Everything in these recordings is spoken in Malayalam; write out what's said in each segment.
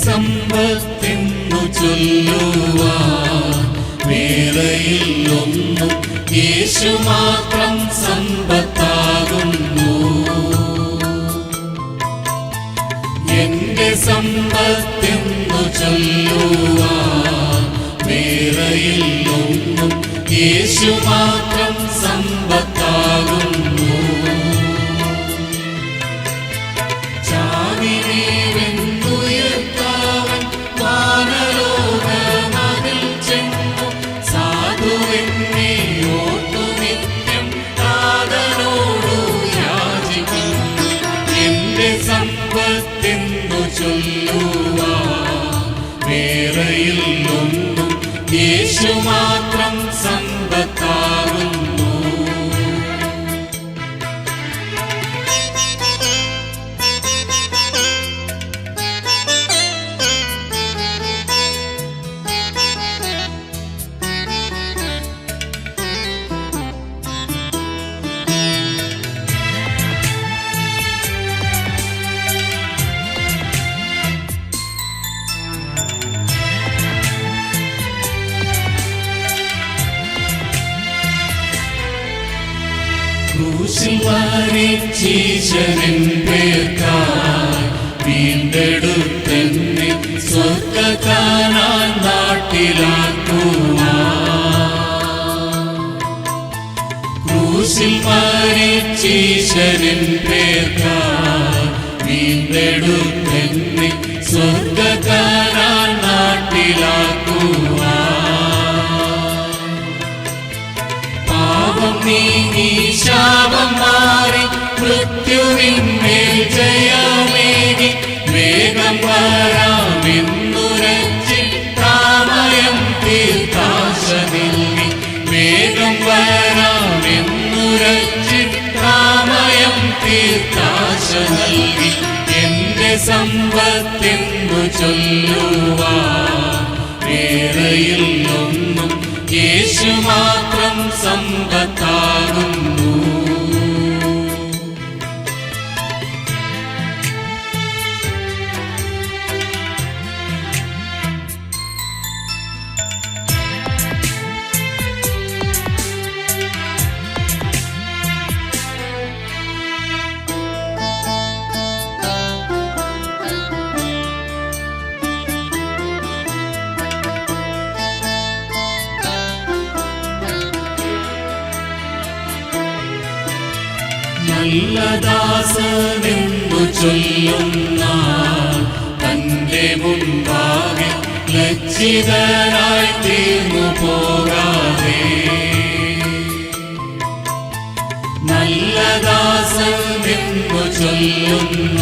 സമ്പത്തെന്നു ചൊല്ലുവാൻ വേറെയില്ലൊന്നും, യേശു മാത്രം സമ്പത്താകുന്നു. എന്റെ സമ്പത്തെന്നു ചൊല്ലുവാൻ വേറെയില്ലൊന്നും, യേശു മാത്രം സമ്പത്താകുന്നു. ചാവിനെ വെന്നുയർത്താവൻ വാനലോകമതിൽ ചെന്നു, സാധുവെന്നെ ഓർത്തു നിത്യം താതനോടു യാചിക്കുന്നു. എന്റെ സമ്പത്തെന്നു ചൊല്ലുവാൻ വേറെയില്ലൊന്നും, യേശു മാത്രം സമ്പത്താകുന്നു. ക്രൂശിൽ മരിച്ചീശനിൻ പേർക്കായി വീണ്ടെടുത്തെന്നെ സ്വർഗ്ഗകാനാൻ നാട്ടിലാക്കുവാൻ. ക്രൂശിൽ മരിച്ചീശനിൻ പേർക്കായി വീണ്ടെടുത്തെന്നെ സ്വർഗ്ഗകാനാൻ നാട്ടിലാക്കുവാൻ. പാപം നീങ്ങി ശാപം മാറി മൃത്യുവിന്മേൽ ജയമേകി, വേഗം വരാമെന്നുരച്ചിട്ടാമയം തീർത്താശ നൽകി. വേഗം വരാമെന്നുരച്ചിട്ടാമയം തീർത്താശ നൽകി. എന്റെ സമ്പത്തെന്നു ചൊല്ലുവാൻ വേറെയില്ലൊന്നും, യേശു മാത്രം സമ്പത്താകുന്നു. നല്ല ദാസനെന്നു ചൊല്ലുന്ന തന്റെ മുൻപാകെ ലജ്ജിതനായി തീർന്നു പോകാതെ. നല്ല ദാസനെന്നു ചൊല്ലുന്ന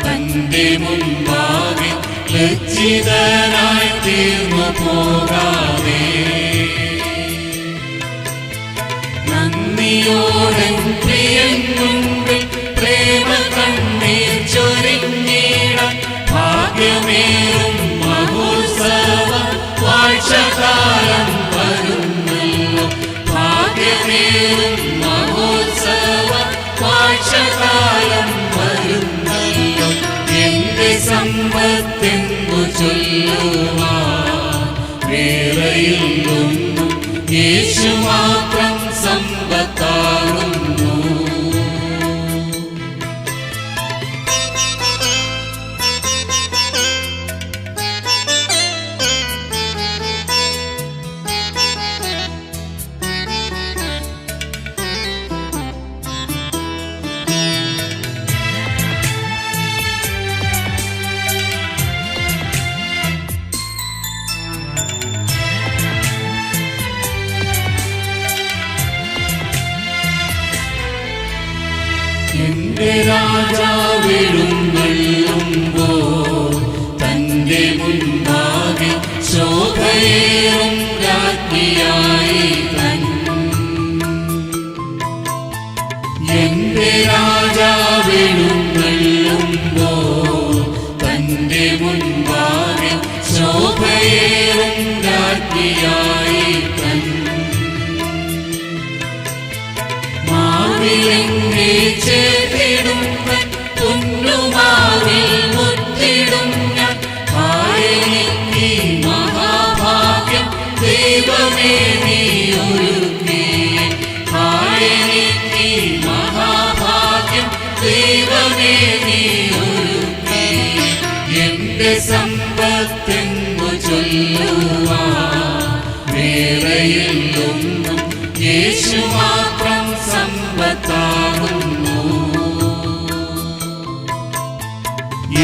തന്റെ മുൻപാകെ ലജ്ജിതനായി തീർന്നു പോകാതെ. നന്ദിയോടെ പ്രിയൻ മുൻപിൽ പ്രേമ കണ്ണീർ ചൊരിഞ്ഞിടാൻ ഭാഗ്യമേറും മഹോത്സവ വാഴ്ചകാലം വരുന്നല്ലോ. ഭാഗ്യമേറും മഹോത്സവ വാഴ്ചകാലം വരുന്നല്ലോ. എന്റെ സമ്പത്തെന്നു ചൊല്ലുവാൻ വേറെയില്ലൊന്നും, യേശു മാത്രം സമ്പത്താകുന്നു. എന്റെ രാജാവെഴുന്നള്ളുമ്പോൾ തന്റെ മുൻപാകെ ശോഭയേറും രാജ്ഞിയായി തൻ. എന്റെ രാജാവെഴുന്നള്ളുമ്പോൾ തന്റെ മുൻപാകെ ശോഭയേറും രാജ്ഞിയായി തൻ. മാവിലെന്നെ ചേർത്തിടും പൊന്നുമാവിൽ മുത്തിടും ദൈവമേ നീ ഒരുക്കി എനിക്ക് മഹാഭാഗ്യം ദൈവമേ നീ ഒരുക്കി എന്റെ സമ്പത്തെന്നു ചൊല്ലുവാൻ വേറെയില്ലൊന്നും യേശു മാത്രം സമ്പത്താകുന്നു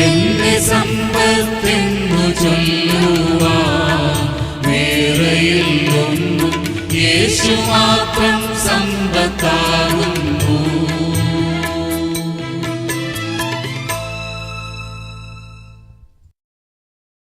എന്റെ സമ്പത്തെന്നു ചൊല്ലുവാൻ വേറെയില്ലൊന്നും യേശു മാത്രം